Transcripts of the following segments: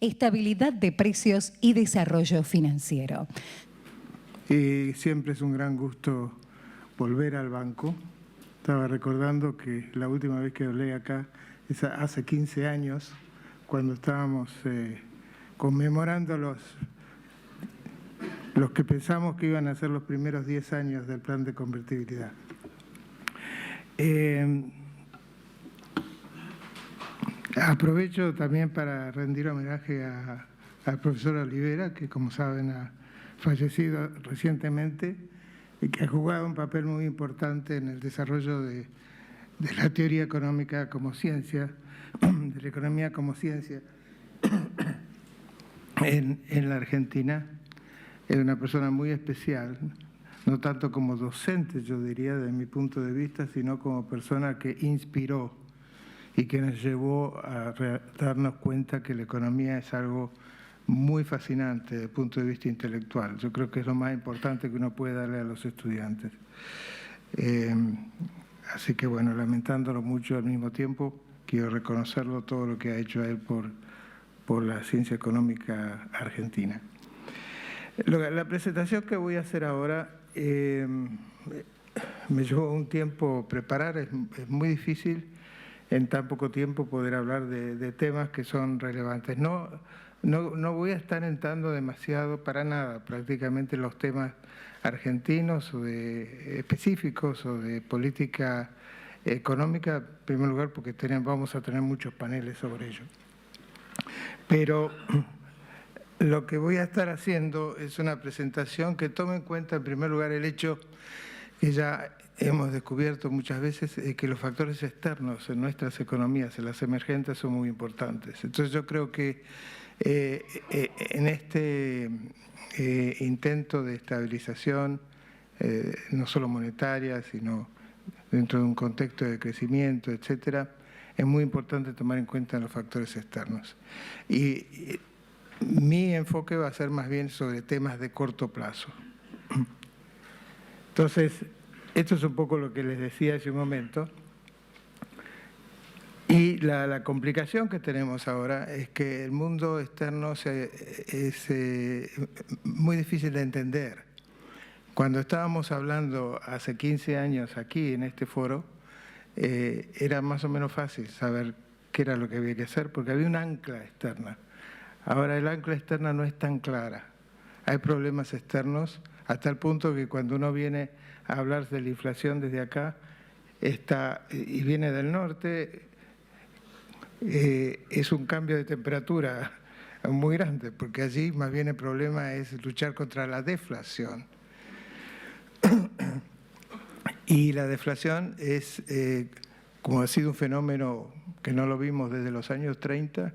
estabilidad de precios y desarrollo financiero. Y siempre es un gran gusto volver al banco. Estaba recordando que la última vez que hablé acá es hace 15 años, cuando estábamos conmemorando los que pensamos que iban a ser los primeros 10 años del plan de convertibilidad. Aprovecho también para rendir homenaje al profesor Olivera, que como saben ha fallecido recientemente y que ha jugado un papel muy importante en el desarrollo de la teoría económica como ciencia, de la economía como ciencia en la Argentina. Es una persona muy especial, no tanto como docente, yo diría, desde mi punto de vista, sino como persona que inspiró y que nos llevó a darnos cuenta que la economía es algo muy fascinante desde el punto de vista intelectual. Yo creo que es lo más importante que uno puede darle a los estudiantes. Así que, bueno, lamentándolo mucho al mismo tiempo, quiero reconocerlo todo lo que ha hecho él por la ciencia económica argentina. La presentación que voy a hacer ahora me llevó un tiempo preparar, es muy difícil en tan poco tiempo poder hablar de temas que son relevantes. No voy a estar entrando demasiado, para nada, prácticamente los temas argentinos o específicos o de política económica, en primer lugar porque vamos a tener muchos paneles sobre ello. Pero lo que voy a estar haciendo es una presentación que tome en cuenta, en primer lugar, el hecho que ya hemos descubierto muchas veces que los factores externos en nuestras economías, en las emergentes, son muy importantes. Entonces yo creo que en este intento de estabilización, no solo monetaria, sino dentro de un contexto de crecimiento, etcétera, es muy importante tomar en cuenta los factores externos. Y mi enfoque va a ser más bien sobre temas de corto plazo. Entonces, esto es un poco lo que les decía hace un momento. Y la complicación que tenemos ahora es que el mundo externo es muy difícil de entender. Cuando estábamos hablando hace 15 años aquí en este foro, era más o menos fácil saber qué era lo que había que hacer, porque había un ancla externa. Ahora el ancla externa no es tan clara. Hay problemas externos hasta el punto que cuando uno viene a hablar de la inflación desde acá y viene del norte, es un cambio de temperatura muy grande, porque allí más bien el problema es luchar contra la deflación. Y la deflación es, como ha sido un fenómeno que no lo vimos desde los años 30,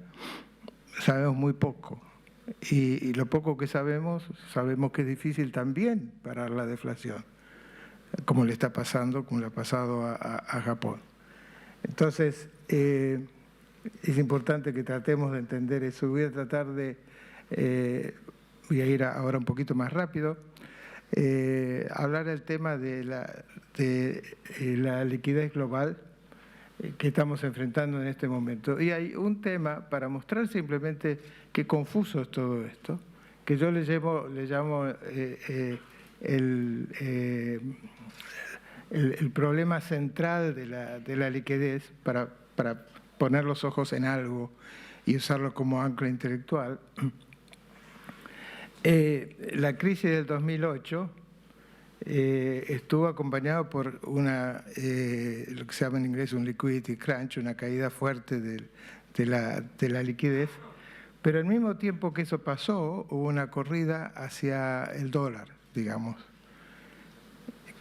sabemos muy poco. Y lo poco que sabemos que es difícil también parar la deflación, como le está pasando, como le ha pasado a Japón. Entonces, es importante que tratemos de entender eso. Voy a tratar voy a ir ahora un poquito más rápido, hablar del tema de la liquidez global que estamos enfrentando en este momento. Y hay un tema para mostrar simplemente qué confuso es todo esto, que yo le llamo el problema central de la liquidez, para poner los ojos en algo y usarlo como ancla intelectual. La crisis del 2008 estuvo acompañado por lo que se llama en inglés un liquidity crunch, una caída fuerte de la liquidez, pero al mismo tiempo que eso pasó, hubo una corrida hacia el dólar, digamos,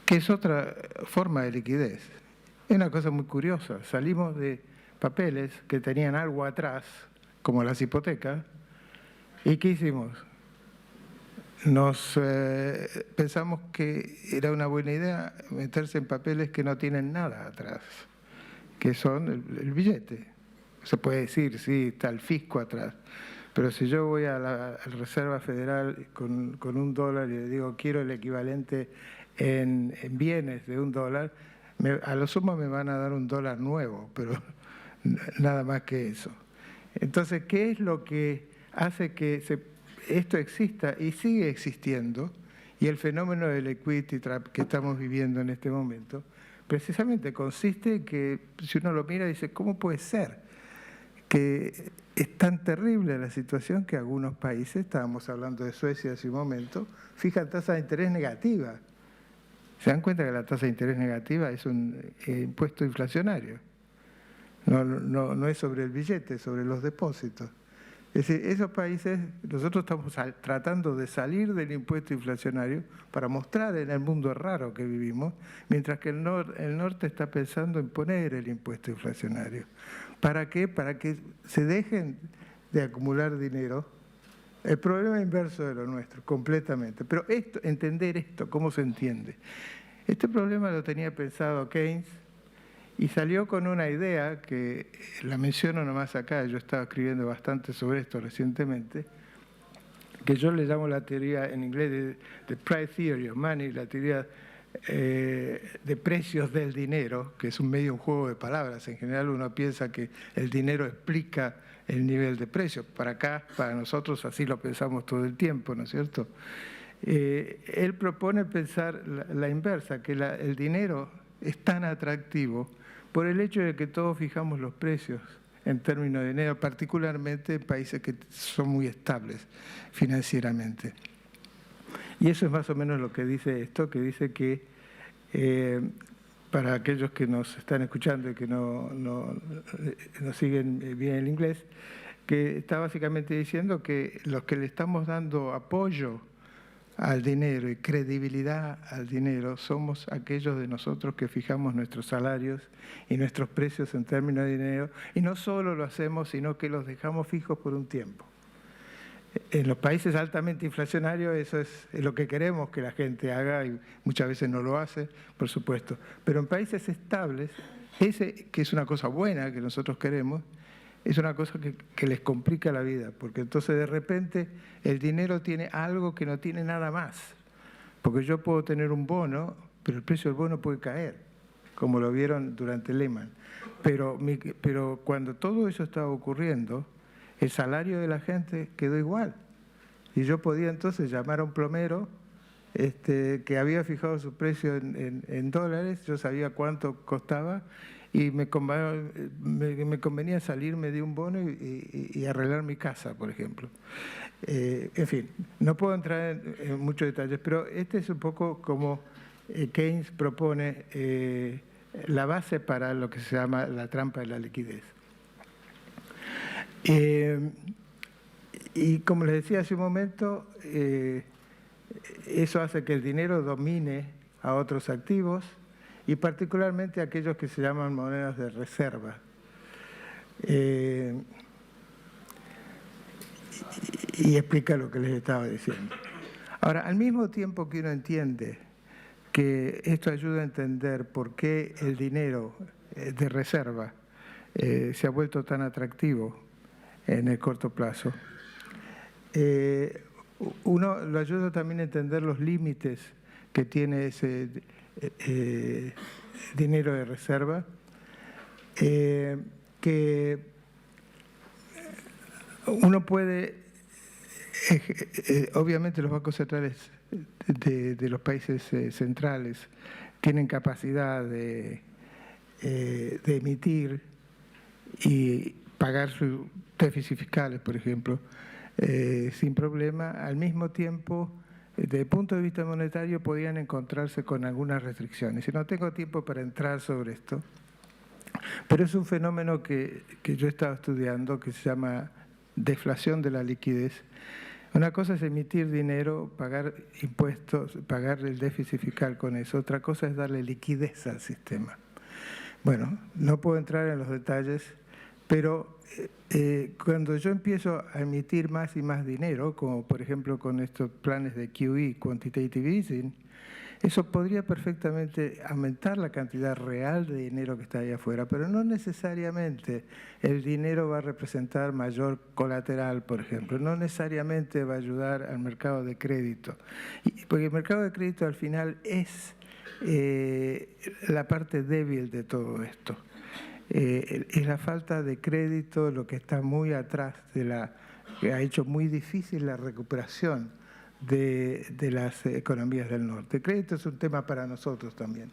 que es otra forma de liquidez. Es una cosa muy curiosa. Salimos de papeles que tenían algo atrás, como las hipotecas, ¿y qué hicimos? Pensamos que era una buena idea meterse en papeles que no tienen nada atrás, que son el billete. Se puede decir, sí, está el fisco atrás, pero si yo voy a la Reserva Federal con $1 y le digo quiero el equivalente en bienes de $1, a lo sumo me van a dar $1 nuevo, pero nada más que eso. Entonces, ¿qué es lo que hace que esto exista y sigue existiendo, y el fenómeno del equity trap que estamos viviendo en este momento, precisamente consiste en que, si uno lo mira, dice, ¿cómo puede ser que es tan terrible la situación que algunos países, estábamos hablando de Suecia hace un momento, fijan tasa de interés negativa? ¿Se dan cuenta que la tasa de interés negativa es un impuesto inflacionario? No es sobre el billete, es sobre los depósitos. Es decir, esos países, nosotros estamos tratando de salir del impuesto inflacionario para mostrar en el mundo raro que vivimos, mientras que el norte está pensando en poner el impuesto inflacionario. ¿Para qué? Para que se dejen de acumular dinero. El problema inverso de lo nuestro, completamente. Pero entender esto, ¿cómo se entiende? Este problema lo tenía pensado Keynes, y salió con una idea que la menciono nomás acá, yo estaba escribiendo bastante sobre esto recientemente, que yo le llamo la teoría en inglés de Price Theory of Money, la teoría de precios del dinero, que es un juego de palabras. En general uno piensa que el dinero explica el nivel de precios. Para acá, para nosotros, así lo pensamos todo el tiempo, ¿no es cierto? Él propone pensar la inversa, que el dinero es tan atractivo por el hecho de que todos fijamos los precios en términos de dinero, particularmente en países que son muy estables financieramente. Y eso es más o menos lo que dice esto, que dice que para aquellos que nos están escuchando y que no siguen bien el inglés, que está básicamente diciendo que los que le estamos dando apoyo al dinero y credibilidad al dinero somos aquellos de nosotros que fijamos nuestros salarios y nuestros precios en términos de dinero, y no solo lo hacemos, sino que los dejamos fijos por un tiempo. En los países altamente inflacionarios eso es lo que queremos que la gente haga, y muchas veces no lo hace, por supuesto. Pero en países estables, que es una cosa buena que nosotros queremos, es una cosa que les complica la vida, porque entonces de repente el dinero tiene algo que no tiene nada más. Porque yo puedo tener un bono, pero el precio del bono puede caer, como lo vieron durante Lehman. Pero cuando todo eso estaba ocurriendo, el salario de la gente quedó igual. Y yo podía entonces llamar a un plomero que había fijado su precio en dólares, yo sabía cuánto costaba, y me convenía salirme de un bono y arreglar mi casa, por ejemplo. En fin, no puedo entrar en muchos detalles, pero este es un poco como Keynes propone la base para lo que se llama la trampa de la liquidez. Y como les decía hace un momento, eso hace que el dinero domine a otros activos, y particularmente aquellos que se llaman monedas de reserva. Y explica lo que les estaba diciendo. Ahora, al mismo tiempo que uno entiende que esto ayuda a entender por qué el dinero de reserva se ha vuelto tan atractivo en el corto plazo, uno lo ayuda también a entender los límites que tiene ese dinero de reserva, que uno puede, obviamente los bancos centrales de los países centrales tienen capacidad de emitir y pagar sus déficits fiscales, por ejemplo, sin problema. Al mismo tiempo, desde el punto de vista monetario, podían encontrarse con algunas restricciones. Y no tengo tiempo para entrar sobre esto, pero es un fenómeno que yo he estado estudiando, que se llama deflación de la liquidez. Una cosa es emitir dinero, pagar impuestos, pagar el déficit fiscal con eso. Otra cosa es darle liquidez al sistema. Bueno, no puedo entrar en los detalles, pero cuando yo empiezo a emitir más y más dinero, como por ejemplo con estos planes de QE, Quantitative Easing, eso podría perfectamente aumentar la cantidad real de dinero que está ahí afuera, pero no necesariamente el dinero va a representar mayor colateral, por ejemplo. No necesariamente va a ayudar al mercado de crédito. Porque el mercado de crédito al final es la parte débil de todo esto. es la falta de crédito lo que está muy atrás que ha hecho muy difícil la recuperación de las economías del norte. El crédito es un tema para nosotros también.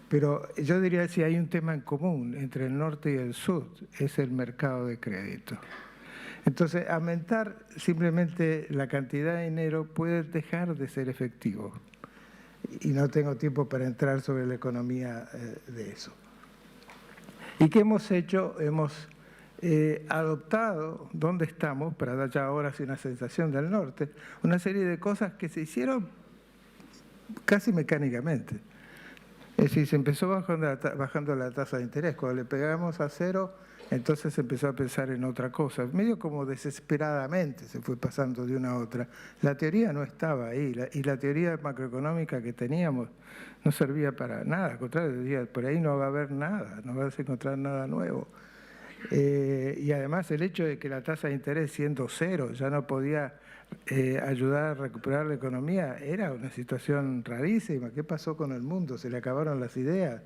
Pero yo diría que si hay un tema en común entre el norte y el sur, es el mercado de crédito. Entonces, aumentar simplemente la cantidad de dinero puede dejar de ser efectivo. Y no tengo tiempo para entrar sobre la economía de eso. ¿Y qué hemos hecho? Hemos adoptado, ¿dónde estamos? Para dar ya ahora sí una sensación del norte, una serie de cosas que se hicieron casi mecánicamente. Es decir, se empezó bajando la tasa de interés. Cuando le pegamos a cero, entonces se empezó a pensar en otra cosa. Medio como desesperadamente se fue pasando de una a otra. La teoría no estaba ahí, y la teoría macroeconómica que teníamos no servía para nada. Al contrario, por ahí no va a haber nada, no vas a encontrar nada nuevo. Y además el hecho de que la tasa de interés siendo cero ya no podía ayudar a recuperar la economía era una situación rarísima. ¿Qué pasó con el mundo? ¿Se le acabaron las ideas?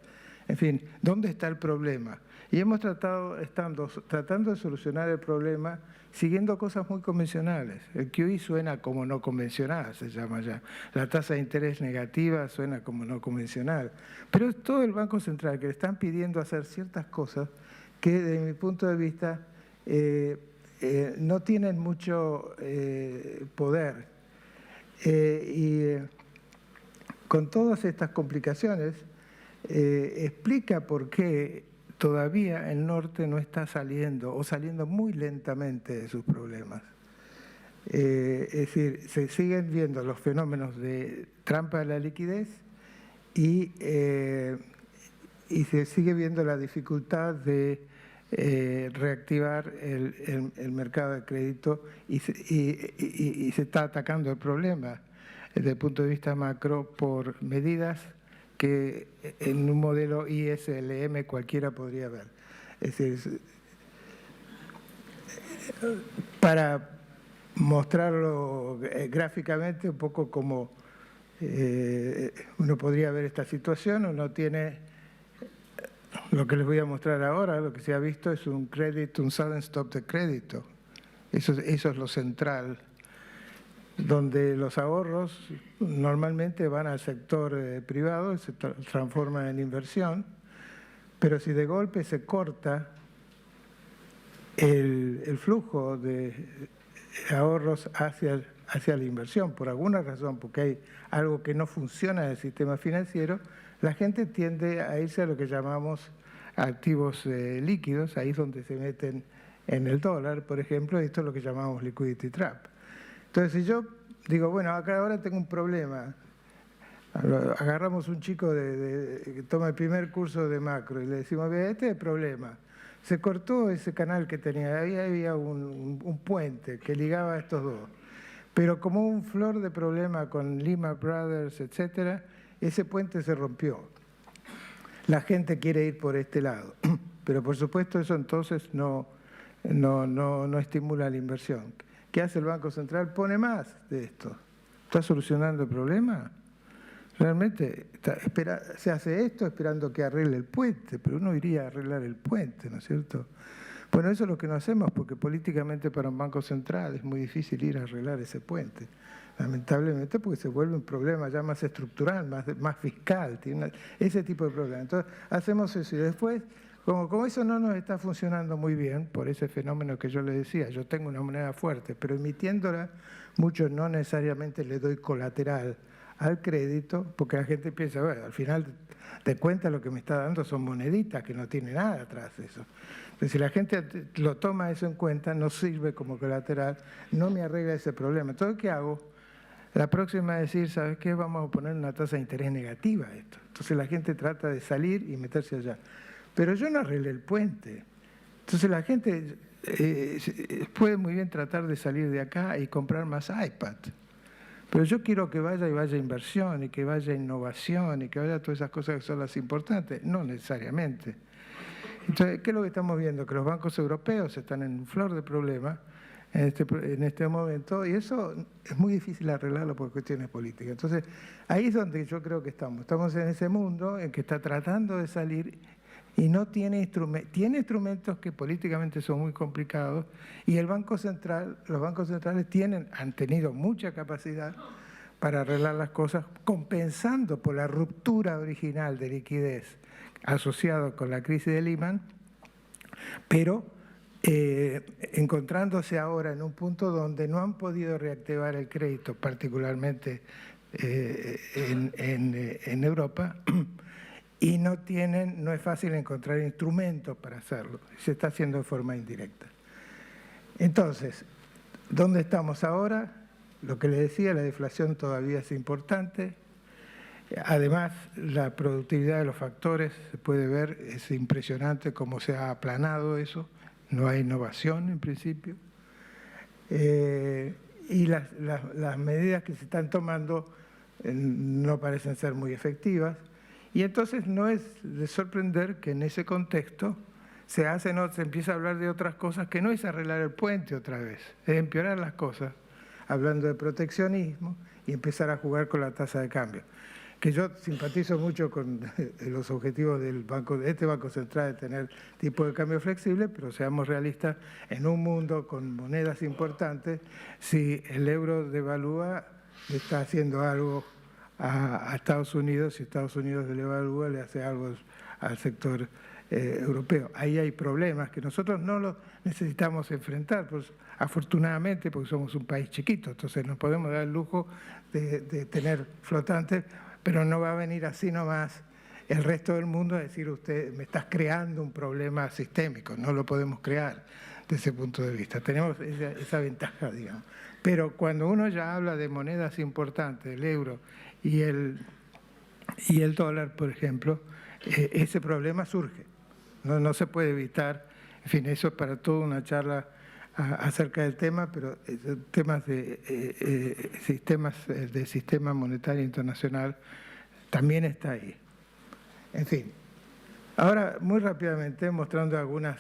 En fin, ¿dónde está el problema? Y hemos tratando de solucionar el problema siguiendo cosas muy convencionales. El QE suena como no convencional, se llama ya. La tasa de interés negativa suena como no convencional. Pero es todo el Banco Central que le están pidiendo hacer ciertas cosas que desde mi punto de vista no tienen mucho poder. Y con todas estas complicaciones explica por qué todavía el norte no está saliendo o saliendo muy lentamente de sus problemas. Es decir, se siguen viendo los fenómenos de trampa de la liquidez y se sigue viendo la dificultad de reactivar el mercado de crédito y se está atacando el problema desde el punto de vista macro por medidas que en un modelo ISLM cualquiera podría ver. Es decir, para mostrarlo gráficamente, un poco como uno podría ver esta situación, uno tiene lo que les voy a mostrar ahora, lo que se ha visto es un sudden stop de crédito. Eso es lo central, donde los ahorros normalmente van al sector privado, se transforman en inversión, pero si de golpe se corta el flujo de ahorros hacia la inversión, por alguna razón, porque hay algo que no funciona en el sistema financiero, la gente tiende a irse a lo que llamamos activos líquidos, ahí es donde se meten en el dólar, por ejemplo, y esto es lo que llamamos liquidity trap. Entonces, si yo digo, bueno, acá ahora tengo un problema, agarramos un chico que toma el primer curso de macro y le decimos, ve, este es el problema. Se cortó ese canal que tenía, ahí había un puente que ligaba a estos dos. Pero como un flor de problema con Lehman Brothers, etcétera, ese puente se rompió. La gente quiere ir por este lado, pero por supuesto eso entonces no estimula la inversión. ¿Qué hace el Banco Central? Pone más de esto. ¿Está solucionando el problema? Realmente se hace esto esperando que arregle el puente, pero uno iría a arreglar el puente, ¿no es cierto? Bueno, eso es lo que no hacemos, porque políticamente para un Banco Central es muy difícil ir a arreglar ese puente. Lamentablemente porque se vuelve un problema ya más estructural, más fiscal, tiene ese tipo de problema. Entonces hacemos eso y después, como eso no nos está funcionando muy bien, por ese fenómeno que yo le decía, yo tengo una moneda fuerte, pero emitiéndola, muchos no necesariamente le doy colateral al crédito, porque la gente piensa, bueno, al final de cuentas lo que me está dando son moneditas, que no tiene nada atrás de eso. Entonces, si la gente lo toma eso en cuenta, no sirve como colateral, no me arregla ese problema. Entonces, ¿qué hago? La próxima es decir, ¿sabes qué? Vamos a poner una tasa de interés negativa a esto. Entonces la gente trata de salir y meterse allá. Pero yo no arreglé el puente. Entonces la gente puede muy bien tratar de salir de acá y comprar más iPad. Pero yo quiero que vaya inversión y que vaya innovación y que vaya todas esas cosas que son las importantes. No necesariamente. Entonces, ¿qué es lo que estamos viendo? Que los bancos europeos están en flor de problemas en este momento, y eso es muy difícil arreglarlo por cuestiones políticas. Entonces, ahí es donde yo creo que estamos. Estamos en ese mundo en que está tratando de salir y no tiene instrumentos que políticamente son muy complicados, y los bancos centrales han tenido mucha capacidad para arreglar las cosas, compensando por la ruptura original de liquidez asociado con la crisis de Lehman, pero encontrándose ahora en un punto donde no han podido reactivar el crédito, particularmente en Europa, y no es fácil encontrar instrumentos para hacerlo. Se está haciendo de forma indirecta. Entonces, ¿dónde estamos ahora? Lo que les decía, la deflación todavía es importante. Además, la productividad de los factores, se puede ver, es impresionante cómo se ha aplanado eso. No hay innovación en principio. Y las medidas que se están tomando no parecen ser muy efectivas. Y entonces no es de sorprender que en ese contexto se empieza a hablar de otras cosas, que no es arreglar el puente otra vez, es empeorar las cosas, hablando de proteccionismo y empezar a jugar con la tasa de cambio. Que yo simpatizo mucho con los objetivos de este Banco Central de tener tipo de cambio flexible, pero seamos realistas, en un mundo con monedas importantes, si el euro devalúa, le está haciendo algo a Estados Unidos, si Estados Unidos le devalúa, le hace algo al sector europeo. Ahí hay problemas que nosotros no los necesitamos enfrentar, pues, afortunadamente, porque somos un país chiquito, entonces nos podemos dar el lujo de tener flotantes, pero no va a venir así nomás el resto del mundo a decir: usted me estás creando un problema sistémico. No lo podemos crear desde ese punto de vista. Tenemos esa ventaja, digamos. Pero cuando uno ya habla de monedas importantes, el euro y el dólar, por ejemplo, ese problema surge. No se puede evitar. En fin, eso es para toda una charla acerca del tema, pero temas de sistema monetario internacional también está ahí. En fin, ahora muy rápidamente mostrando algunas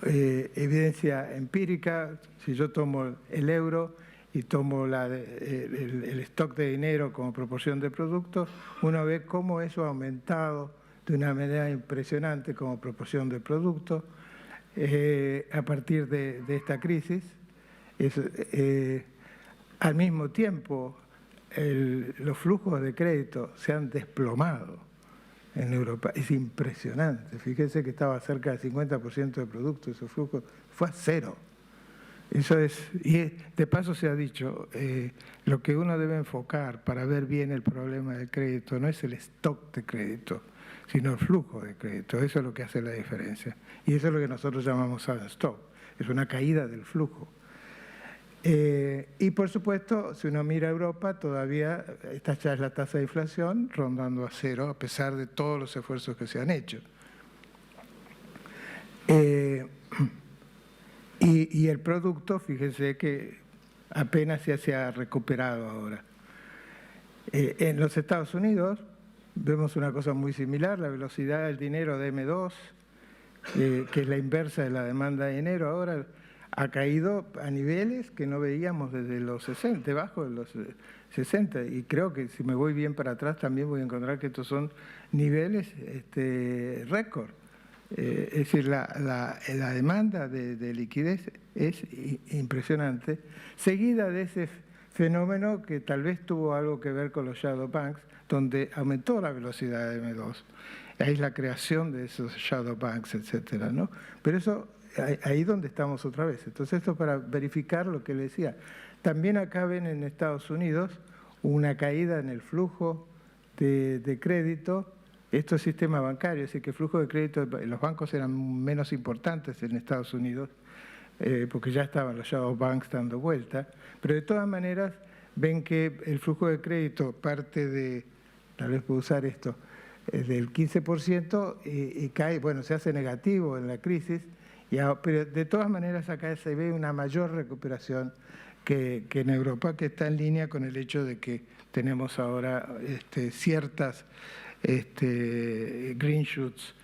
evidencia empírica. Si yo tomo el euro y tomo el stock de dinero como proporción de producto, uno ve cómo eso ha aumentado de una manera impresionante como proporción de producto. A partir de esta crisis. Al mismo tiempo, los flujos de crédito se han desplomado en Europa. Es impresionante. Fíjense que estaba cerca del 50% de producto, esos flujos fue a cero. Eso es, y de paso se ha dicho, lo que uno debe enfocar para ver bien el problema del crédito no es el stock de crédito, sino el flujo de crédito. Eso es lo que hace la diferencia. Y eso es lo que nosotros llamamos sudden stop. Es una caída del flujo. Y por supuesto, si uno mira a Europa, todavía esta ya es la tasa de inflación rondando a cero, a pesar de todos los esfuerzos que se han hecho. Y el producto, fíjense que apenas se ha recuperado ahora. En los Estados Unidos vemos una cosa muy similar, la velocidad del dinero de M2, que es la inversa de la demanda de dinero, ahora ha caído a niveles que no veíamos desde los 60, debajo de los 60, y creo que si me voy bien para atrás también voy a encontrar que estos son niveles récord. Es decir, la demanda de liquidez es impresionante, seguida de ese fenómeno que tal vez tuvo algo que ver con los shadow banks, donde aumentó la velocidad de M2. Ahí es la creación de esos shadow banks, etcétera, ¿no? Pero eso, ahí donde estamos otra vez. Entonces, esto para verificar lo que le decía. También acá ven en Estados Unidos una caída en el flujo de crédito. Esto es sistema bancario, así que el flujo de crédito, los bancos eran menos importantes en Estados Unidos, porque ya estaban los shadow banks dando vuelta, pero de todas maneras ven que el flujo de crédito parte de, tal vez puedo usar esto, del 15% y cae, bueno, se hace negativo en la crisis, pero de todas maneras acá se ve una mayor recuperación que en Europa, que está en línea con el hecho de que tenemos ahora ciertas green shoots,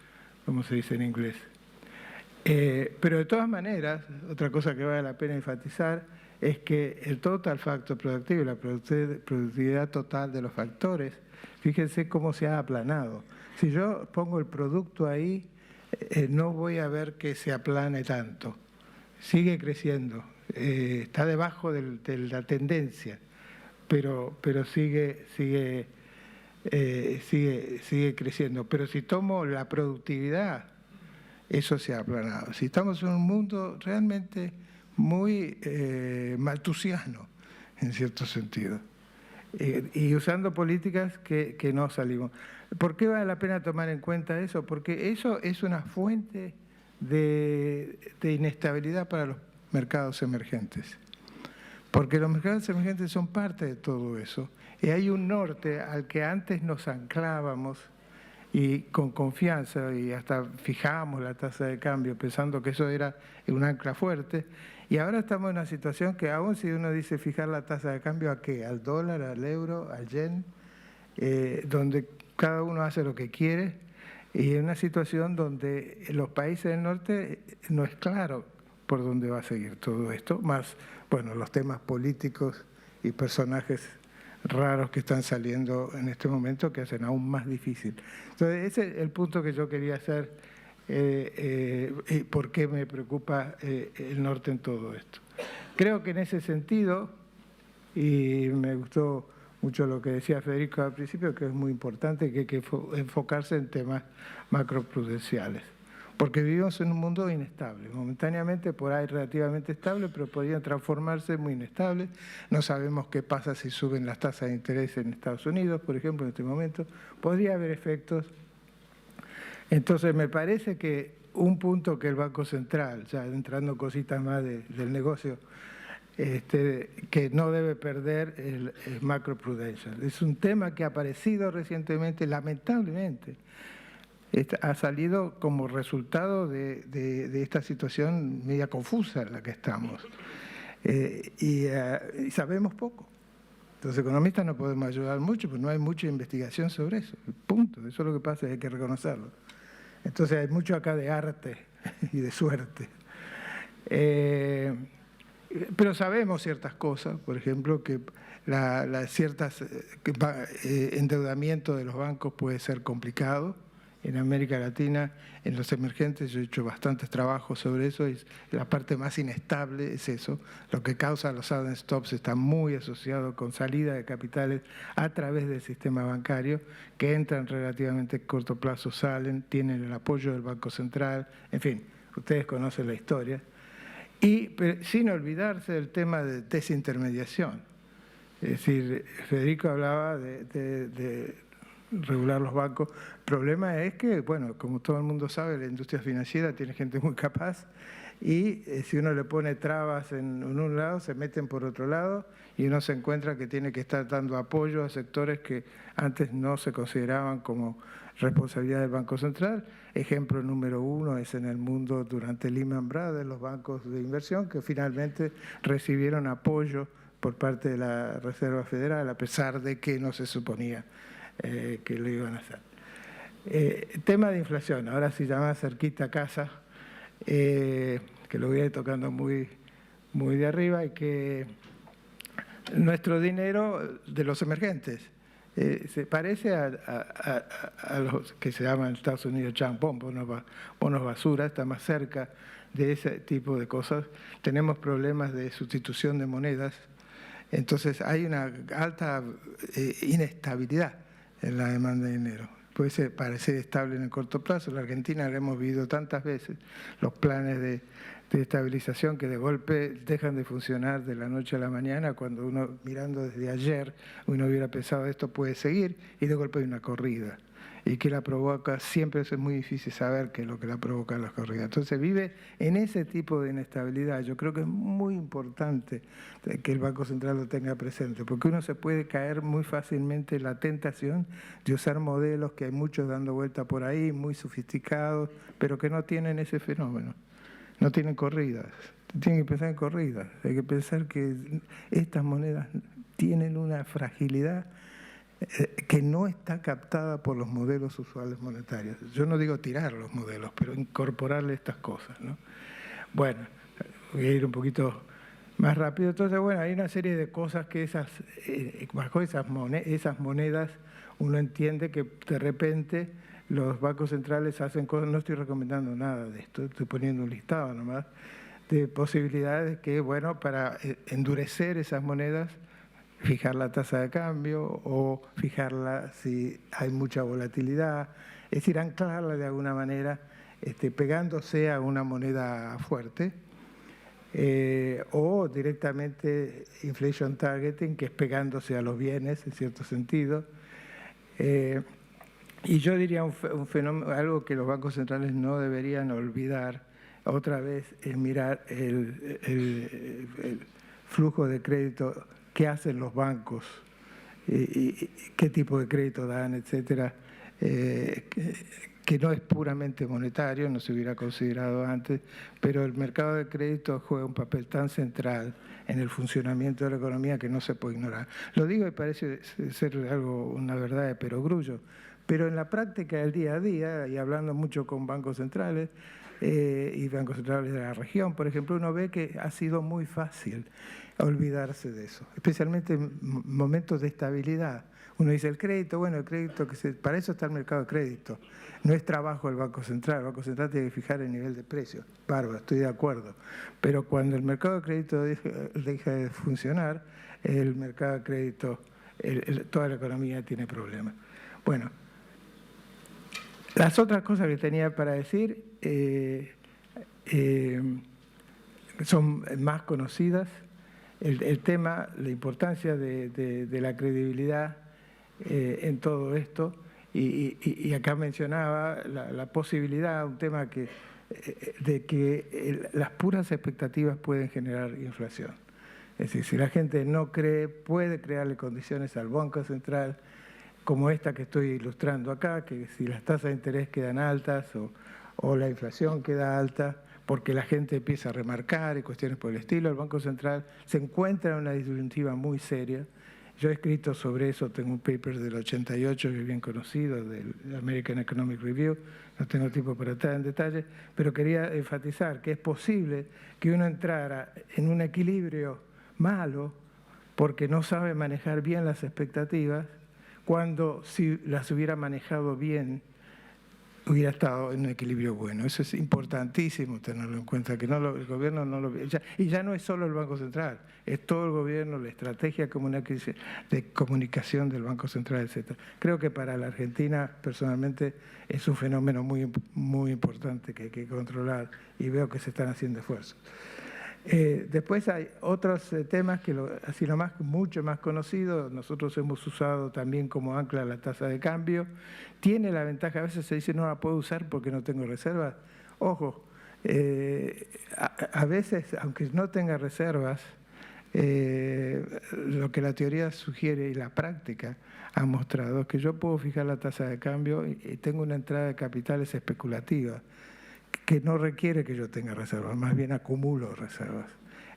como se dice en inglés. Pero de todas maneras, otra cosa que vale la pena enfatizar es que el total factor productivo y la productividad total de los factores, fíjense cómo se ha aplanado. Si yo pongo el producto ahí, no voy a ver que se aplane tanto. Sigue creciendo, está debajo de la tendencia, pero sigue creciendo. Pero si tomo la productividad, eso se ha aplanado. Si estamos en un mundo realmente muy malthusiano, en cierto sentido, y usando políticas que no salimos. ¿Por qué vale la pena tomar en cuenta eso? Porque eso es una fuente de inestabilidad para los mercados emergentes. Porque los mercados emergentes son parte de todo eso. Y hay un norte al que antes nos anclábamos y con confianza, y hasta fijábamos la tasa de cambio pensando que eso era un ancla fuerte, y ahora estamos en una situación que aún si uno dice fijar la tasa de cambio, ¿a qué? ¿Al dólar, al euro, al yen? Donde cada uno hace lo que quiere, y en una situación donde los países del norte no es claro por dónde va a seguir todo esto, más, bueno, los temas políticos y personajes raros que están saliendo en este momento que hacen aún más difícil. Entonces, ese es el punto que yo quería hacer, por qué me preocupa el norte en todo esto. Creo que en ese sentido, y me gustó mucho lo que decía Federico al principio, que es muy importante, que hay que enfocarse en temas macroprudenciales. Porque vivimos en un mundo inestable, momentáneamente por ahí relativamente estable, pero podrían transformarse muy inestables. No sabemos qué pasa si suben las tasas de interés en Estados Unidos, por ejemplo, en este momento. Podría haber efectos. Entonces, me parece que un punto que el Banco Central, ya entrando cositas más del negocio, que no debe perder el macroprudencial. Es un tema que ha aparecido recientemente, lamentablemente, ha salido como resultado de esta situación media confusa en la que estamos. Y sabemos poco. Los economistas no podemos ayudar mucho, porque no hay mucha investigación sobre eso. Punto. Eso es lo que pasa y hay que reconocerlo. Entonces hay mucho acá de arte y de suerte. Pero sabemos ciertas cosas, por ejemplo, que endeudamiento de los bancos puede ser complicado. En América Latina, en los emergentes, yo he hecho bastantes trabajos sobre eso, y la parte más inestable es eso. Lo que causa los sudden stops está muy asociado con salida de capitales a través del sistema bancario, que entran relativamente corto plazo, salen, tienen el apoyo del Banco Central, en fin, ustedes conocen la historia. Pero sin olvidarse del tema de desintermediación. Es decir, Federico hablaba de regular los bancos. El problema es que, bueno, como todo el mundo sabe, la industria financiera tiene gente muy capaz y si uno le pone trabas en un lado, se meten por otro lado y uno se encuentra que tiene que estar dando apoyo a sectores que antes no se consideraban como responsabilidad del Banco Central. Ejemplo número uno es en el mundo durante Lehman Brothers, los bancos de inversión que finalmente recibieron apoyo por parte de la Reserva Federal, a pesar de que no se suponía que lo iban a hacer. Tema de inflación, ahora sí llama cerquita a casa, que lo voy a ir tocando muy de arriba, y que nuestro dinero de los emergentes se parece a los que se llaman en Estados Unidos junk bond, bonos basura, está más cerca de ese tipo de cosas. Tenemos problemas de sustitución de monedas, entonces hay una alta inestabilidad en la demanda de dinero. Puede parecer estable en el corto plazo. En la Argentina lo hemos vivido tantas veces, los planes de estabilización que de golpe dejan de funcionar de la noche a la mañana, cuando uno, mirando desde ayer, uno hubiera pensado esto puede seguir, y de golpe hay una corrida. ¿Y qué la provoca? Siempre es muy difícil saber qué es lo que la provoca las corridas. Entonces vive en ese tipo de inestabilidad. Yo creo que es muy importante que el Banco Central lo tenga presente, porque uno se puede caer muy fácilmente en la tentación de usar modelos que hay muchos dando vuelta por ahí, muy sofisticados, pero que no tienen ese fenómeno. No tienen corridas. Tienen que pensar en corridas. Hay que pensar que estas monedas tienen una fragilidad que no está captada por los modelos usuales monetarios. Yo no digo tirar los modelos, pero incorporarle estas cosas, ¿no? Bueno, voy a ir un poquito más rápido. Entonces, bueno, hay una serie de cosas que bajo esas monedas uno entiende que de repente los bancos centrales hacen cosas. No estoy recomendando nada de esto, estoy poniendo un listado nomás de posibilidades que, bueno, para endurecer esas monedas, fijar la tasa de cambio o fijarla si hay mucha volatilidad, es decir, anclarla de alguna manera pegándose a una moneda fuerte, o directamente inflation targeting, que es pegándose a los bienes en cierto sentido. Y yo diría un fenómeno, algo que los bancos centrales no deberían olvidar otra vez, es mirar el flujo de crédito, qué hacen los bancos, y qué tipo de crédito dan, etcétera, que no es puramente monetario, no se hubiera considerado antes, pero el mercado de crédito juega un papel tan central en el funcionamiento de la economía que no se puede ignorar. Lo digo y parece ser una verdad de perogrullo, pero en la práctica del día a día, y hablando mucho con bancos centrales, y bancos centrales de la región, por ejemplo, uno ve que ha sido muy fácil olvidarse de eso, especialmente en momentos de estabilidad. Uno dice el crédito, bueno, el crédito, para eso está el mercado de crédito. No es trabajo del Banco Central. El Banco Central tiene que fijar el nivel de precio. Bárbaro, estoy de acuerdo. Pero cuando el mercado de crédito deja de funcionar, el mercado de crédito, toda la economía tiene problemas. Bueno, las otras cosas que tenía para decir son más conocidas. El tema, la importancia de la credibilidad en todo esto, y acá mencionaba la posibilidad, un tema de que las puras expectativas pueden generar inflación. Es decir, si la gente no cree, puede crearle condiciones al Banco Central, como esta que estoy ilustrando acá, que si las tasas de interés quedan altas o la inflación queda alta, porque la gente empieza a remarcar y cuestiones por el estilo, el Banco Central se encuentra en una disyuntiva muy seria. Yo he escrito sobre eso, tengo un paper del 88 que es bien conocido, del American Economic Review, no tengo tiempo para entrar en detalle, pero quería enfatizar que es posible que uno entrara en un equilibrio malo porque no sabe manejar bien las expectativas, cuando si las hubiera manejado bien, hubiera estado en un equilibrio bueno. Eso es importantísimo tenerlo en cuenta, que el gobierno no lo ve. Y ya no es solo el Banco Central, es todo el gobierno, la estrategia de comunicación del Banco Central, etc. Creo que para la Argentina, personalmente, es un fenómeno muy, muy importante que hay que controlar, y veo que se están haciendo esfuerzos. Después hay otros temas que, así nomás, mucho más conocidos, nosotros hemos usado también como ancla la tasa de cambio. Tiene la ventaja, a veces se dice no la puedo usar porque no tengo reservas. Ojo, a veces, aunque no tenga reservas, lo que la teoría sugiere y la práctica ha mostrado es que yo puedo fijar la tasa de cambio y tengo una entrada de capitales especulativa, que no requiere que yo tenga reservas, más bien acumulo reservas.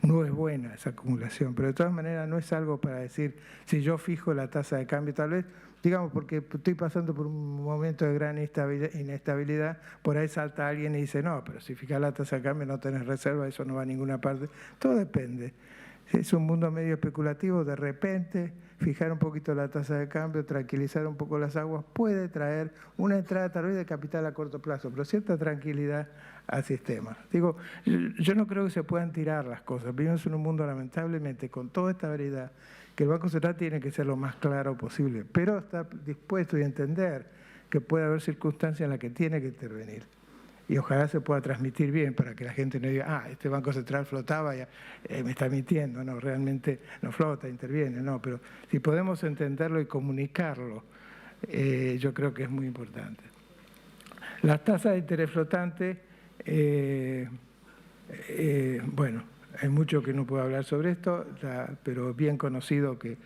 No es buena esa acumulación, pero de todas maneras no es algo para decir, si yo fijo la tasa de cambio, tal vez, digamos, porque estoy pasando por un momento de gran inestabilidad, por ahí salta alguien y dice, no, pero si fijas la tasa de cambio no tenés reserva, eso no va a ninguna parte. Todo depende. Es un mundo medio especulativo, de repente fijar un poquito la tasa de cambio, tranquilizar un poco las aguas, puede traer una entrada tal vez de capital a corto plazo, pero cierta tranquilidad al sistema. Digo, yo no creo que se puedan tirar las cosas. Vivimos en un mundo, lamentablemente, con toda esta variedad, que el Banco Central tiene que ser lo más claro posible, pero está dispuesto a entender que puede haber circunstancias en las que tiene que intervenir. Y ojalá se pueda transmitir bien para que la gente no diga, este Banco Central flotaba, ya, me está mintiendo. No, realmente no flota, interviene, no, pero si podemos entenderlo y comunicarlo, yo creo que es muy importante. Las tasas de interés flotante, bueno, hay mucho que no puedo hablar sobre esto, pero bien conocido que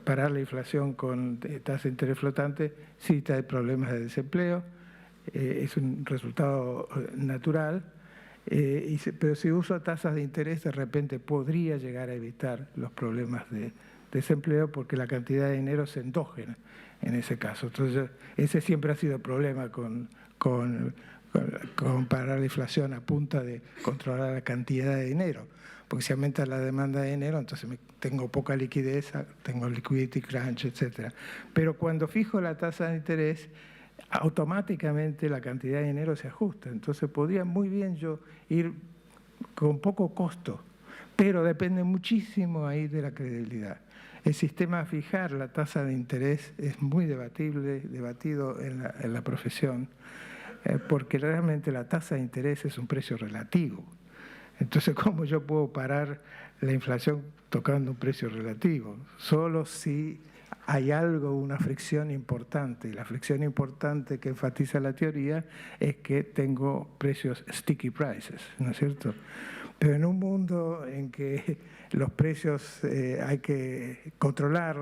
parar la inflación con tasas de interés flotante sí trae problemas de desempleo. Es un resultado natural, pero si uso tasas de interés, de repente podría llegar a evitar los problemas desempleo porque la cantidad de dinero es endógena en ese caso. Entonces, ese siempre ha sido el problema con parar la inflación a punta de controlar la cantidad de dinero. Porque si aumenta la demanda de dinero, entonces tengo poca liquidez, tengo liquidity crunch, etc. Pero cuando fijo la tasa de interés, automáticamente la cantidad de dinero se ajusta. Entonces podría muy bien yo ir con poco costo, pero depende muchísimo ahí de la credibilidad. El sistema a fijar la tasa de interés es muy debatido en la profesión, porque realmente la tasa de interés es un precio relativo. Entonces, ¿cómo yo puedo parar la inflación tocando un precio relativo? Solo si hay algo, una fricción importante. Y la fricción importante que enfatiza la teoría es que tengo precios sticky prices, ¿no es cierto? Pero en un mundo en que los precios hay que controlar,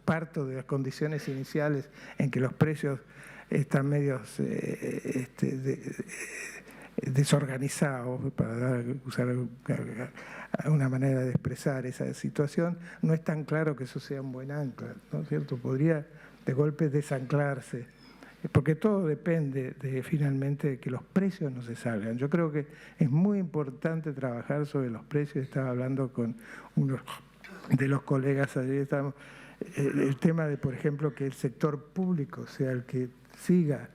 parto de las condiciones iniciales en que los precios están medios desorganizados, para usar una manera de expresar esa situación, no es tan claro que eso sea un buen ancla, ¿no es cierto? Podría de golpe desanclarse, porque todo depende finalmente de que los precios no se salgan. Yo creo que es muy importante trabajar sobre los precios. Estaba hablando con uno de los colegas ayer, el tema de, por ejemplo, que el sector público sea el que siga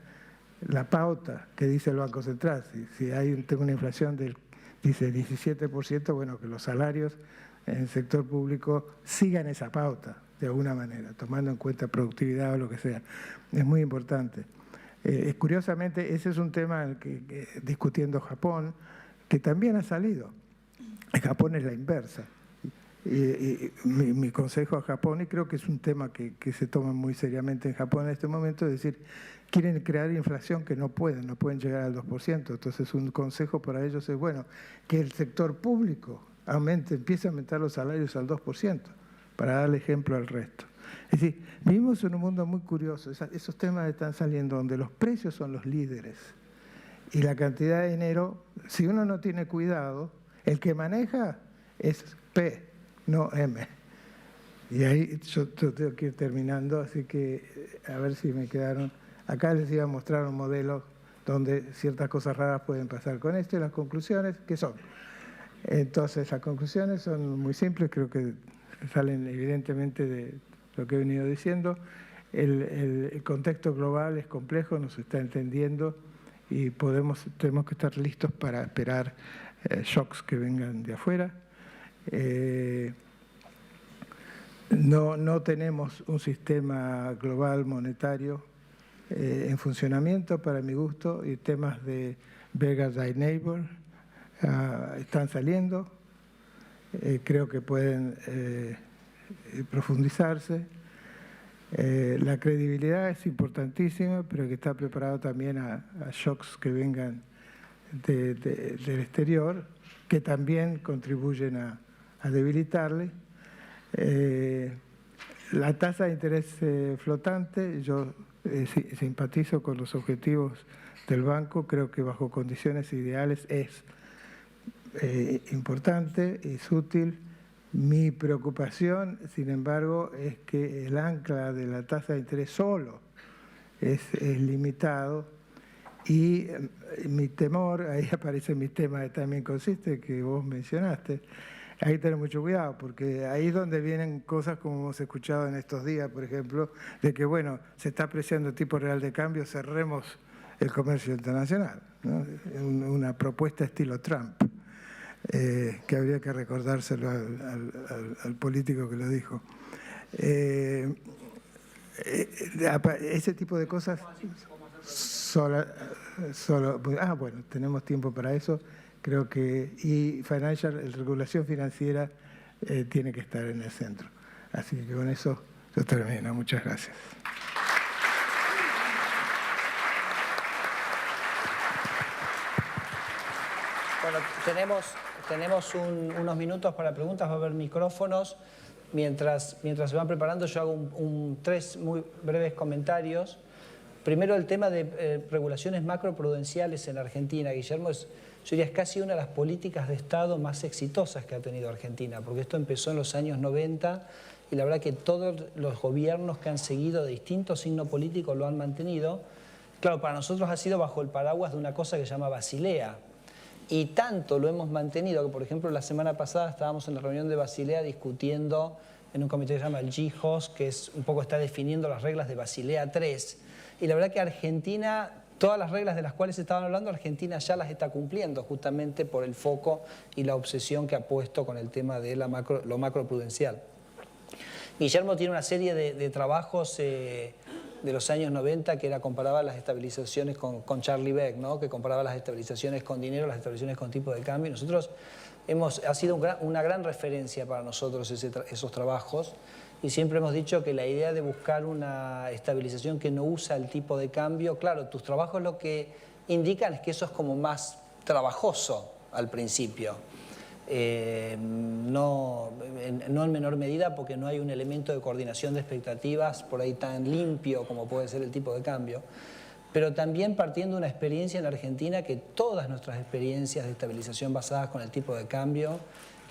la pauta que dice el Banco Central. Si tengo una inflación del, dice 17%, bueno, que los salarios en el sector público sigan esa pauta de alguna manera, tomando en cuenta productividad o lo que sea. Es muy importante. Curiosamente, ese es un tema que discutiendo Japón, que también ha salido. En Japón es la inversa. Y mi consejo a Japón, y creo que es un tema que se toma muy seriamente en Japón en este momento, es decir, quieren crear inflación que no pueden llegar al 2%. Entonces un consejo para ellos es, bueno, que el sector público empiece a aumentar los salarios al 2%, para darle ejemplo al resto. Es decir, vivimos en un mundo muy curioso, esos temas están saliendo donde los precios son los líderes y la cantidad de dinero, si uno no tiene cuidado, el que maneja es P, no M. Y ahí yo tengo que ir terminando, así que a ver si me quedaron. Acá les iba a mostrar un modelo donde ciertas cosas raras pueden pasar con esto y las conclusiones, ¿qué son? Entonces, las conclusiones son muy simples, creo que salen evidentemente de lo que he venido diciendo. El contexto global es complejo, nos está entendiendo y tenemos que estar listos para esperar shocks que vengan de afuera. No tenemos un sistema global monetario en funcionamiento, para mi gusto, y temas de beggar thy neighbor están saliendo. Creo que pueden profundizarse. La credibilidad es importantísima, pero hay que estar preparado también a shocks que vengan del exterior, que también contribuyen a debilitarle. La tasa de interés flotante, yo simpatizo con los objetivos del banco, creo que bajo condiciones ideales es importante, es útil. Mi preocupación, sin embargo, es que el ancla de la tasa de interés solo es limitado y mi temor, ahí aparece mi tema de también consiste, que vos mencionaste. Hay que tener mucho cuidado, porque ahí es donde vienen cosas como hemos escuchado en estos días, por ejemplo, de que, bueno, se está apreciando el tipo real de cambio, cerremos el comercio internacional, ¿no? Una propuesta estilo Trump, que habría que recordárselo al político que lo dijo. Ese tipo de cosas... bueno, tenemos tiempo para eso. Creo que la regulación financiera tiene que estar en el centro. Así que con eso yo termino. Muchas gracias. Bueno, tenemos unos minutos para preguntas, va a haber micrófonos. Mientras se van preparando, yo hago tres muy breves comentarios. Primero, el tema de regulaciones macroprudenciales en Argentina. Guillermo yo diría es casi una de las políticas de Estado más exitosas que ha tenido Argentina, porque esto empezó en los años 90 y la verdad que todos los gobiernos que han seguido de distintos signos políticos lo han mantenido. Claro, para nosotros ha sido bajo el paraguas de una cosa que se llama Basilea. Y tanto lo hemos mantenido que, por ejemplo, la semana pasada estábamos en la reunión de Basilea discutiendo en un comité que se llama el GIJOS, que es un poco está definiendo las reglas de Basilea III. Y la verdad que Argentina, todas las reglas de las cuales estaban hablando, Argentina ya las está cumpliendo, justamente por el foco y la obsesión que ha puesto con el tema de lo macroprudencial. Guillermo tiene una serie de trabajos de los años 90 que comparaba las estabilizaciones con Charlie Beck, ¿no? Que comparaba las estabilizaciones con dinero, las estabilizaciones con tipo de cambio. Nosotros ha sido una gran referencia para nosotros esos trabajos y siempre hemos dicho que la idea de buscar una estabilización que no usa el tipo de cambio, claro, tus trabajos lo que indican es que eso es como más trabajoso al principio. No en menor medida porque no hay un elemento de coordinación de expectativas por ahí tan limpio como puede ser el tipo de cambio, pero también partiendo de una experiencia en Argentina que todas nuestras experiencias de estabilización basadas con el tipo de cambio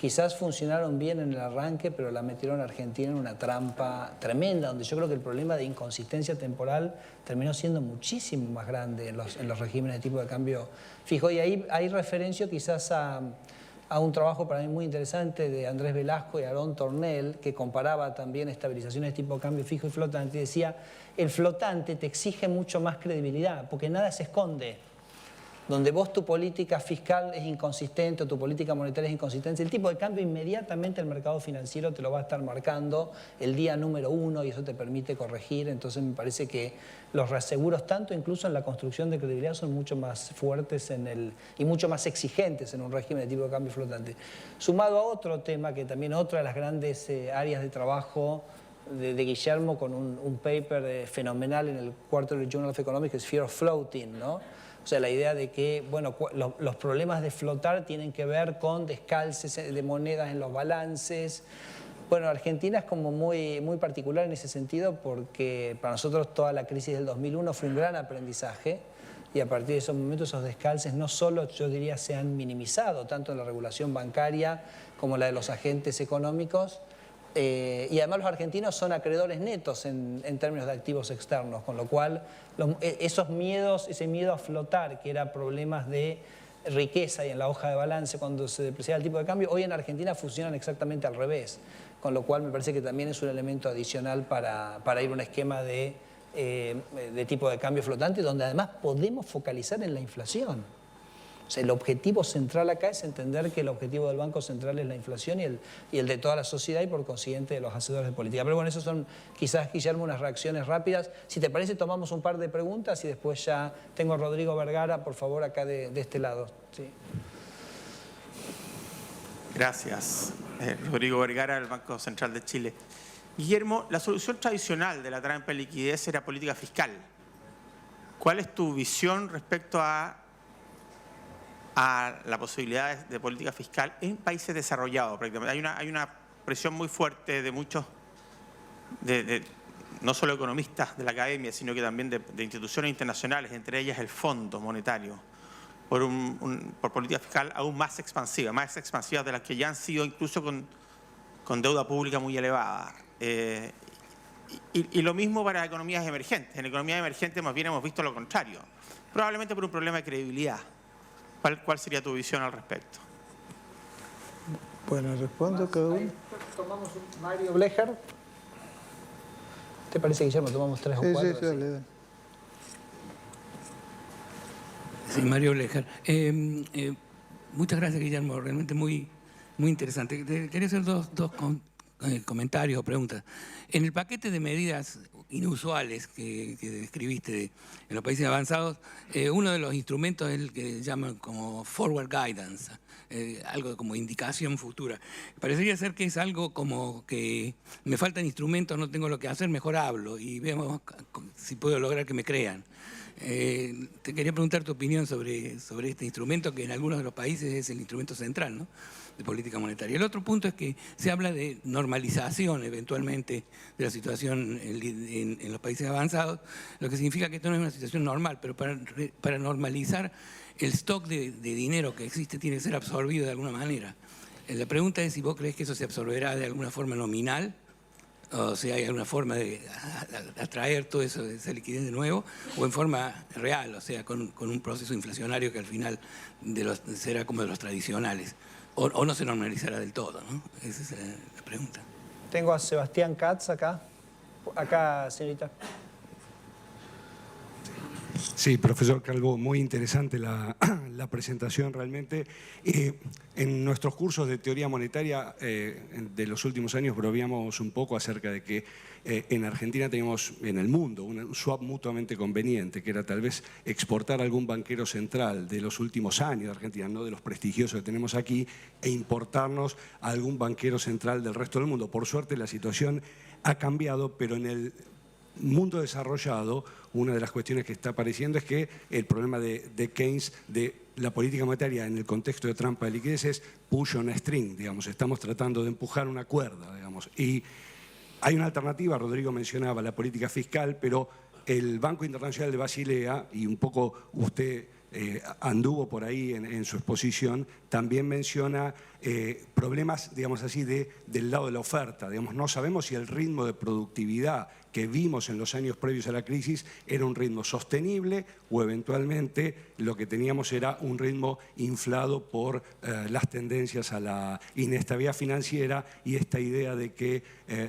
quizás funcionaron bien en el arranque, pero la metieron a Argentina en una trampa tremenda, donde yo creo que el problema de inconsistencia temporal terminó siendo muchísimo más grande en los regímenes de tipo de cambio fijo. Y ahí referencio quizás a un trabajo para mí muy interesante de Andrés Velasco y Aarón Tornel, que comparaba también estabilizaciones tipo cambio fijo y flotante, y decía, el flotante te exige mucho más credibilidad, porque nada se esconde. Donde vos tu política fiscal es inconsistente o tu política monetaria es inconsistente, el tipo de cambio inmediatamente el mercado financiero te lo va a estar marcando el día número 1 y eso te permite corregir. Entonces me parece que los reaseguros, tanto incluso en la construcción de credibilidad, son mucho más fuertes y mucho más exigentes en un régimen de tipo de cambio flotante. Sumado a otro tema, que también otra de las grandes áreas de trabajo de Guillermo, con un paper fenomenal en el Quarterly Journal of Economics, es Fear of Floating, ¿no? O sea, la idea de que, bueno, los problemas de flotar tienen que ver con descalces de monedas en los balances. Bueno, Argentina es como muy particular en ese sentido porque para nosotros toda la crisis del 2001 fue un gran aprendizaje y a partir de esos momentos esos descalces no solo, yo diría, se han minimizado, tanto en la regulación bancaria como la de los agentes económicos. Y además los argentinos son acreedores netos en términos de activos externos, con lo cual ese miedo a flotar, que era problemas de riqueza y en la hoja de balance cuando se depreciaba el tipo de cambio, hoy en Argentina funcionan exactamente al revés, con lo cual me parece que también es un elemento adicional para ir a un esquema de tipo de cambio flotante, donde además podemos focalizar en la inflación. O sea, el objetivo central acá es entender que el objetivo del Banco Central es la inflación y el de toda la sociedad y por consiguiente de los hacedores de política. Pero bueno, eso son quizás, Guillermo, unas reacciones rápidas. Si te parece, tomamos un par de preguntas y después ya tengo a Rodrigo Vergara, por favor, acá de este lado. Sí. Gracias. Rodrigo Vergara, del Banco Central de Chile. Guillermo, la solución tradicional de la trampa de liquidez era política fiscal. ¿Cuál es tu visión respecto a la posibilidad de política fiscal en países desarrollados prácticamente? Hay una presión muy fuerte de muchos, no solo economistas de la academia, sino que también de instituciones internacionales, entre ellas el Fondo Monetario, por política fiscal aún más expansivas de las que ya han sido, incluso con deuda pública muy elevada. Y lo mismo para economías emergentes. En economías emergentes más bien hemos visto lo contrario, probablemente por un problema de credibilidad. ¿Cuál sería tu visión al respecto? Bueno, respondo cada uno. Tomamos un Mario Blecher. ¿Te parece, Guillermo? Tomamos 3 o 4. Sí, dale. Sí, Mario Blecher. Muchas gracias, Guillermo. Realmente muy interesante. Quería hacer dos comentarios o preguntas. En el paquete de medidas inusuales que describiste en los países avanzados, uno de los instrumentos es el que llaman como forward guidance, algo como indicación futura. Parecería ser que es algo como que me faltan instrumentos, no tengo lo que hacer, mejor hablo y vemos si puedo lograr que me crean. Te quería preguntar tu opinión sobre este instrumento, que en algunos de los países es el instrumento central, ¿no? de política monetaria. El otro punto es que se habla de normalización eventualmente de la situación en los países avanzados, lo que significa que esto no es una situación normal, pero para normalizar el stock de dinero que existe tiene que ser absorbido de alguna manera. La pregunta es si vos crees que eso se absorberá de alguna forma nominal, o si hay alguna forma de atraer todo eso, esa liquidez de nuevo, o en forma real, o sea, con un proceso inflacionario que al final será como de los tradicionales, o no se normalizará del todo, ¿no? Esa es la pregunta. Tengo a Sebastián Katz acá. Acá, señorita. Sí, profesor Calvo, muy interesante la presentación realmente. En nuestros cursos de teoría monetaria de los últimos años bromeamos un poco acerca de que en Argentina teníamos, en el mundo, un swap mutuamente conveniente, que era tal vez exportar a algún banquero central de los últimos años de Argentina, no de los prestigiosos que tenemos aquí, e importarnos a algún banquero central del resto del mundo. Por suerte la situación ha cambiado, pero en el mundo desarrollado, una de las cuestiones que está apareciendo es que el problema de Keynes, de la política monetaria en el contexto de trampa de liquidez es push on a string, digamos, estamos tratando de empujar una cuerda, digamos. Y hay una alternativa, Rodrigo mencionaba la política fiscal, pero el Banco Internacional de Basilea, y un poco usted anduvo por ahí en su exposición, también menciona problemas, digamos así, del lado de la oferta. Digamos, no sabemos si el ritmo de productividad que vimos en los años previos a la crisis era un ritmo sostenible o eventualmente lo que teníamos era un ritmo inflado por las tendencias a la inestabilidad financiera y esta idea de que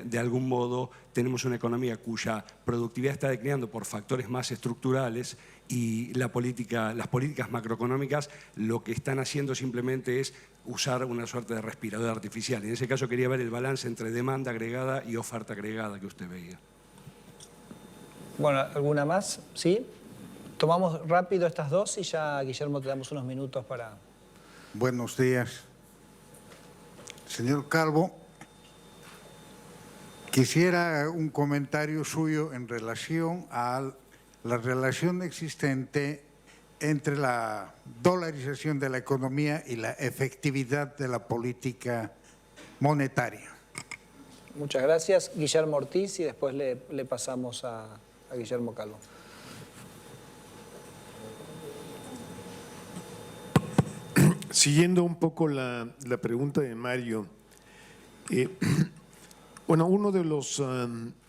de algún modo tenemos una economía cuya productividad está declinando por factores más estructurales y las políticas macroeconómicas lo que están haciendo simplemente es usar una suerte de respirador artificial. En ese caso quería ver el balance entre demanda agregada y oferta agregada que usted veía. Bueno, ¿alguna más? ¿Sí? Tomamos rápido estas dos y ya, Guillermo, te damos unos minutos para... Buenos días. Señor Calvo, quisiera un comentario suyo en relación a la relación existente entre la dolarización de la economía y la efectividad de la política monetaria. Muchas gracias. Guillermo Ortiz y después le pasamos a Guillermo Calvo. Siguiendo un poco la pregunta de Mario, bueno, uno de los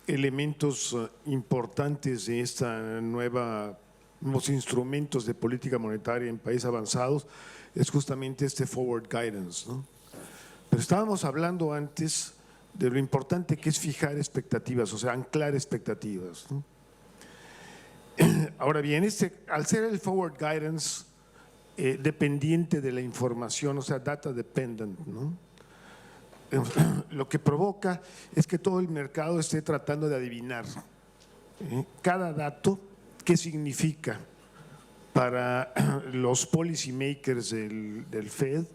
elementos importantes de nuevos instrumentos de política monetaria en países avanzados es justamente este forward guidance, ¿no? Pero estábamos hablando antes de lo importante que es fijar expectativas, o sea, anclar expectativas, ¿no? Ahora bien, al ser el forward guidance dependiente de la información, o sea, data dependent, ¿no? Lo que provoca es que todo el mercado esté tratando de adivinar cada dato qué significa para los policy makers del Fed,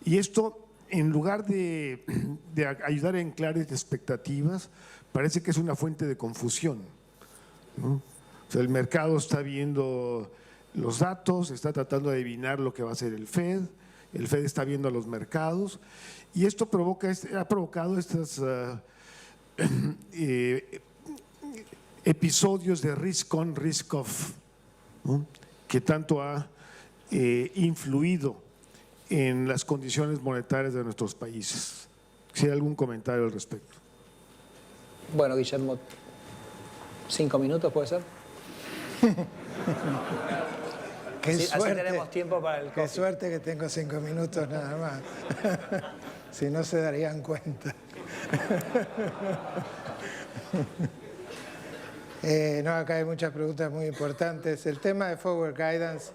y esto, en lugar de ayudar a anclar expectativas, parece que es una fuente de confusión, ¿no? O sea, el mercado está viendo los datos, está tratando de adivinar lo que va a hacer el Fed está viendo a los mercados, y esto ha provocado estos episodios de risk on, risk off, ¿no? Que tanto ha influido en las condiciones monetarias de nuestros países. Si hay algún comentario al respecto. Bueno, Guillermo, 5 minutos, ¿puede ser? Qué así suerte, tenemos tiempo para el qué coffee. suerte que tengo 5 minutos nada más. Si no se darían cuenta. No, acá hay muchas preguntas muy importantes. El tema de forward guidance,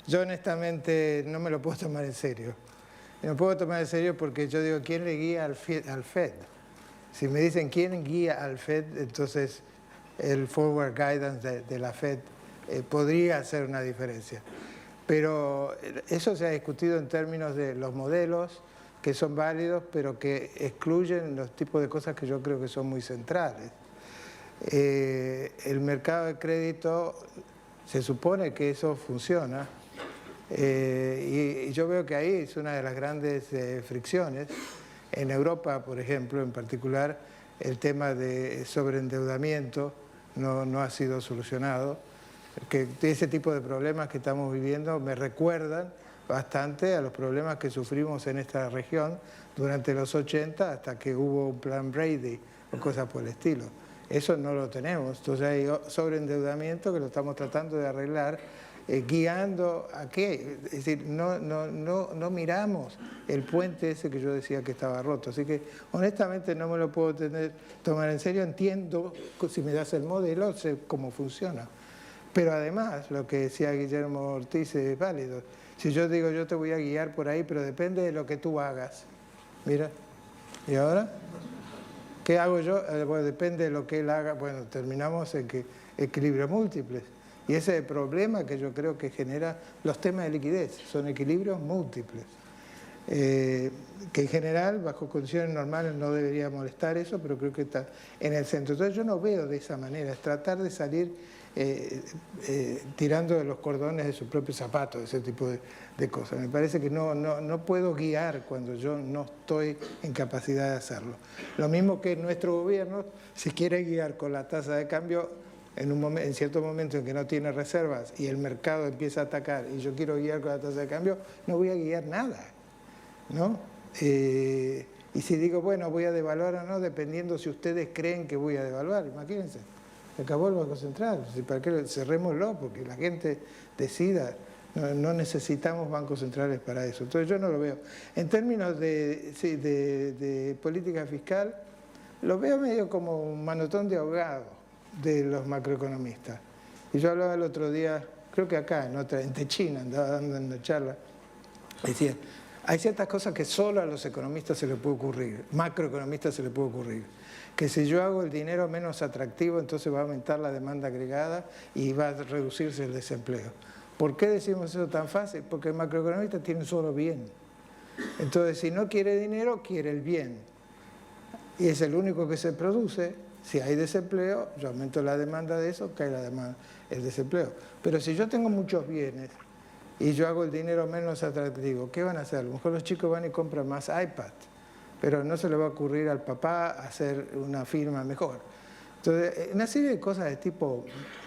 yo honestamente no me lo puedo tomar en serio. No me puedo tomar en serio porque yo digo, ¿quién le guía al Fed? Si me dicen quién guía al Fed, entonces el forward guidance de la Fed podría hacer una diferencia. Pero eso se ha discutido en términos de los modelos que son válidos, pero que excluyen los tipos de cosas que yo creo que son muy centrales. El mercado de crédito, se supone que eso funciona, Y yo veo que ahí es una de las grandes fricciones. En Europa, por ejemplo, en particular, el tema de sobreendeudamiento no ha sido solucionado. Que ese tipo de problemas que estamos viviendo me recuerdan bastante a los problemas que sufrimos en esta región durante los 80 hasta que hubo un plan Brady o cosas por el estilo. Eso no lo tenemos, entonces hay sobreendeudamiento que lo estamos tratando de arreglar, guiando a qué, es decir, no miramos el puente ese que yo decía que estaba roto, así que honestamente no me lo puedo tomar en serio, entiendo, si me das el modelo, sé cómo funciona. Pero además, lo que decía Guillermo Ortiz es válido. Si yo digo, yo te voy a guiar por ahí, pero depende de lo que tú hagas. Mira, ¿y ahora? ¿Qué hago yo? Bueno, depende de lo que él haga. Bueno, terminamos en que equilibrios múltiples. Y ese es el problema que yo creo que genera los temas de liquidez. Son equilibrios múltiples. Que en general, bajo condiciones normales, no debería molestar eso, pero creo que está en el centro. Entonces yo no veo de esa manera. Es tratar de salir tirando de los cordones de sus propios zapatos, ese tipo de cosas. Me parece que no puedo guiar cuando yo no estoy en capacidad de hacerlo. Lo mismo que nuestro gobierno, si quiere guiar con la tasa de cambio, en cierto momento en que no tiene reservas y el mercado empieza a atacar y yo quiero guiar con la tasa de cambio, no voy a guiar nada, ¿no? Y si digo, bueno, voy a devaluar o no, dependiendo si ustedes creen que voy a devaluar, imagínense. Se acabó el Banco Central, ¿para qué? Cerrémoslo? Porque la gente decida, no necesitamos bancos centrales para eso. Entonces yo no lo veo. En términos de política fiscal, lo veo medio como un manotón de ahogado de los macroeconomistas. Y yo hablaba el otro día, creo que acá, en Techina, andaba dando una charla, decía, hay ciertas cosas que solo a los economistas se les puede ocurrir, macroeconomistas se les puede ocurrir. Que si yo hago el dinero menos atractivo, entonces va a aumentar la demanda agregada y va a reducirse el desempleo. ¿Por qué decimos eso tan fácil? Porque el macroeconomista tiene solo bien. Entonces, si no quiere dinero, quiere el bien. Y es el único que se produce. Si hay desempleo, yo aumento la demanda de eso, cae el desempleo. Pero si yo tengo muchos bienes y yo hago el dinero menos atractivo, ¿qué van a hacer? A lo mejor los chicos van y compran más iPad. Pero no se le va a ocurrir al papá hacer una firma mejor. Entonces, una serie de cosas de tipo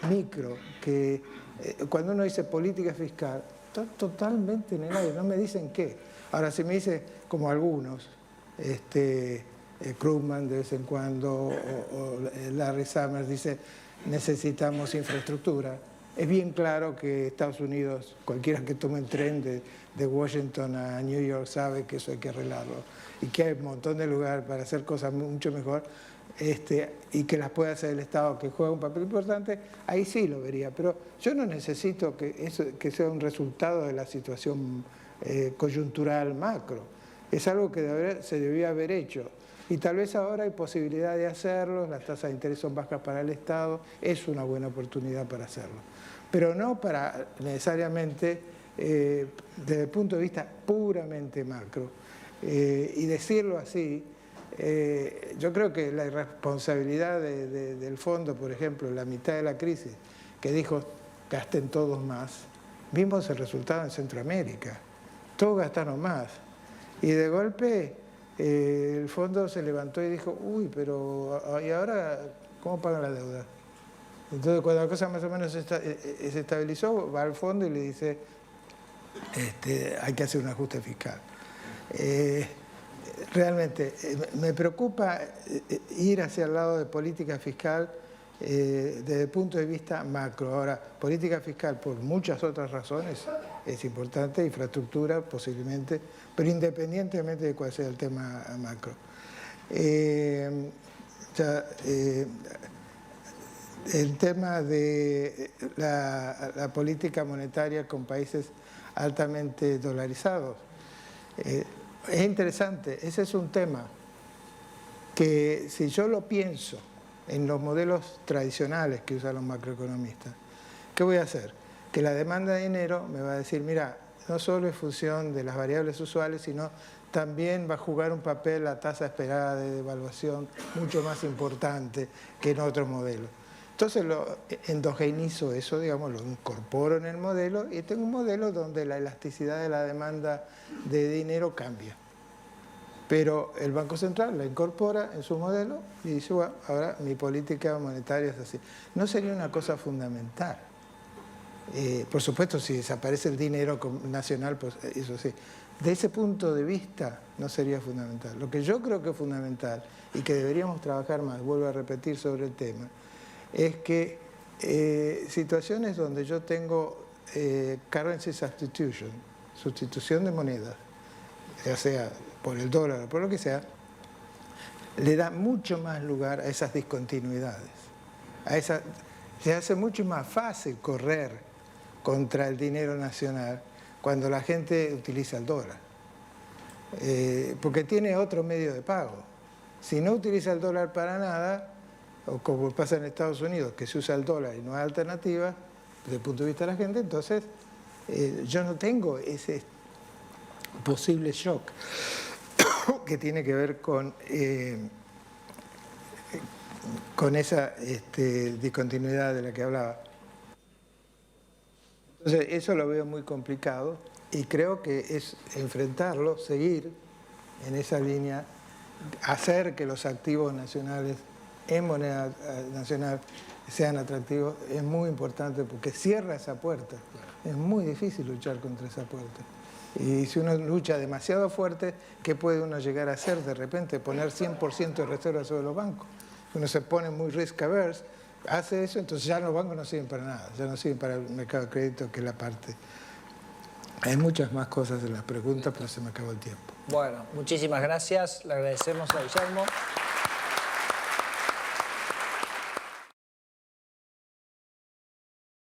micro, que cuando uno dice política fiscal, está totalmente en el aire, no me dicen qué. Ahora, si me dice, como algunos, Krugman de vez en cuando, o Larry Summers dice, necesitamos infraestructura, es bien claro que Estados Unidos, cualquiera que tome el tren de Washington a New York sabe que eso hay que arreglarlo y que hay un montón de lugares para hacer cosas mucho mejor y que las puede hacer el Estado, que juega un papel importante, ahí sí lo vería. Pero yo no necesito que sea un resultado de la situación coyuntural macro. Es algo que se debía haber hecho. Y tal vez ahora hay posibilidad de hacerlo, las tasas de interés son bajas para el Estado, es una buena oportunidad para hacerlo. Pero no para necesariamente, desde el punto de vista puramente macro. Y decirlo así, yo creo que la irresponsabilidad del fondo, por ejemplo, en la mitad de la crisis, que dijo gasten todos más, vimos el resultado en Centroamérica, todos gastaron más. Y de golpe el fondo se levantó y dijo, uy, pero ¿y ahora cómo pagan la deuda? Entonces cuando la cosa más o menos se estabilizó, va al fondo y le dice, hay que hacer un ajuste fiscal. Realmente me preocupa ir hacia el lado de política fiscal desde el punto de vista macro. Ahora, política fiscal por muchas otras razones es importante, infraestructura posiblemente, pero independientemente de cuál sea el tema macro. El tema de la política monetaria con países altamente dolarizados. Es interesante, ese es un tema que si yo lo pienso en los modelos tradicionales que usan los macroeconomistas, ¿qué voy a hacer? Que la demanda de dinero me va a decir, mira, no solo es función de las variables usuales, sino también va a jugar un papel la tasa esperada de devaluación mucho más importante que en otros modelos. Entonces lo endogenizo eso, digamos, lo incorporo en el modelo y tengo un modelo donde la elasticidad de la demanda de dinero cambia. Pero el Banco Central la incorpora en su modelo y dice, bueno, ahora mi política monetaria es así. No sería una cosa fundamental. Por supuesto, si desaparece el dinero nacional, pues eso sí. De ese punto de vista no sería fundamental. Lo que yo creo que es fundamental y que deberíamos trabajar más, vuelvo a repetir sobre el tema, es que situaciones donde yo tengo currency substitution, sustitución de monedas, ya sea por el dólar o por lo que sea, le da mucho más lugar a esas discontinuidades. Se hace mucho más fácil correr contra el dinero nacional cuando la gente utiliza el dólar, porque tiene otro medio de pago. Si no utiliza el dólar para nada, o como pasa en Estados Unidos, que se usa el dólar y no hay alternativa, desde el punto de vista de la gente, entonces yo no tengo ese posible shock que tiene que ver con esa discontinuidad de la que hablaba. Entonces, eso lo veo muy complicado y creo que es enfrentarlo, seguir en esa línea, hacer que los activos nacionales en moneda nacional sean atractivos, es muy importante porque cierra esa puerta. Es muy difícil luchar contra esa puerta. Y si uno lucha demasiado fuerte, ¿qué puede uno llegar a hacer? De repente poner 100% de reservas sobre los bancos. Uno se pone muy risk averse, hace eso, entonces ya los bancos no sirven para nada, ya no sirven para el mercado de crédito, que es la parte. Hay muchas más cosas en las preguntas, pero se me acabó el tiempo. Bueno, muchísimas gracias, le agradecemos a Guillermo.